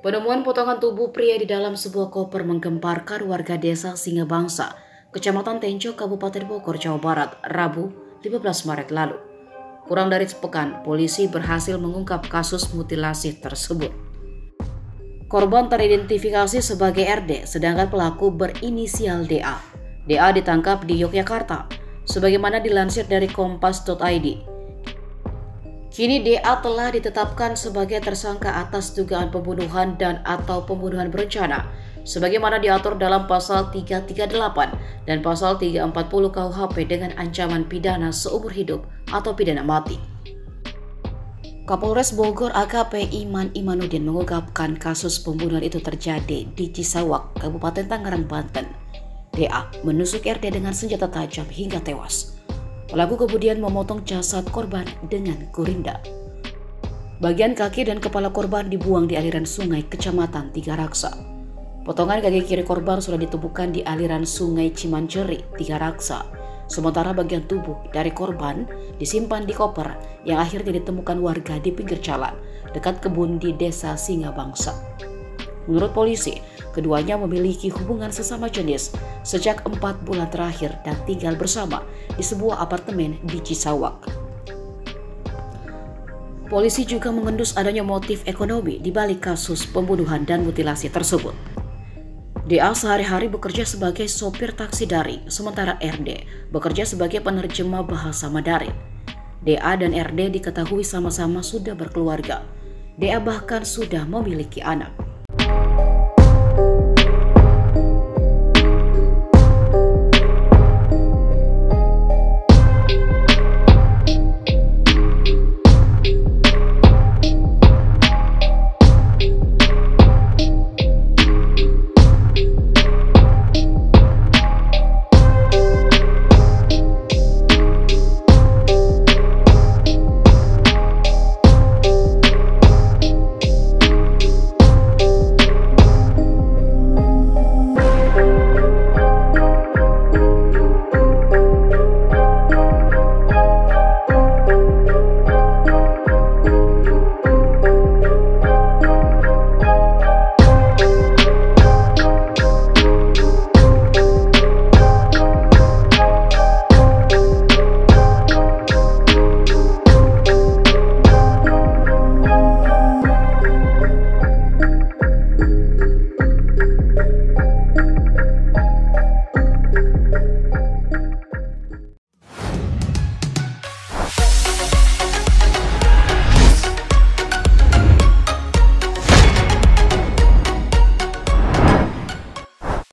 Penemuan potongan tubuh pria di dalam sebuah koper menggemparkan warga desa Singabangsa, Kecamatan Tenjo, Kabupaten Bogor, Jawa Barat, Rabu 15 Maret lalu. Kurang dari sepekan, polisi berhasil mengungkap kasus mutilasi tersebut. Korban teridentifikasi sebagai RD, sedangkan pelaku berinisial DA. DA ditangkap di Yogyakarta, sebagaimana dilansir dari kompas.id. Kini DA telah ditetapkan sebagai tersangka atas dugaan pembunuhan dan atau pembunuhan berencana, sebagaimana diatur dalam pasal 338 dan pasal 340 KUHP dengan ancaman pidana seumur hidup atau pidana mati. Kapolres Bogor AKP Iman Imanuddin mengungkapkan kasus pembunuhan itu terjadi di Cisawak, Kabupaten Tangerang, Banten. DA menusuk RD dengan senjata tajam hingga tewas. Pelaku kemudian memotong jasad korban dengan gurinda. Bagian kaki dan kepala korban dibuang di aliran sungai Kecamatan Tiga Raksa. Potongan kaki kiri korban sudah ditemukan di aliran sungai Cimanjeri, Tiga Raksa. Sementara bagian tubuh dari korban disimpan di koper yang akhirnya ditemukan warga di pinggir jalan dekat kebun di desa Singabangsa. Menurut polisi, keduanya memiliki hubungan sesama jenis sejak 4 bulan terakhir dan tinggal bersama di sebuah apartemen di Cisawak. Polisi juga mengendus adanya motif ekonomi di balik kasus pembunuhan dan mutilasi tersebut. DA sehari-hari bekerja sebagai sopir taksi daring, sementara RD bekerja sebagai penerjemah bahasa Mandarin. DA dan RD diketahui sama-sama sudah berkeluarga. DA bahkan sudah memiliki anak.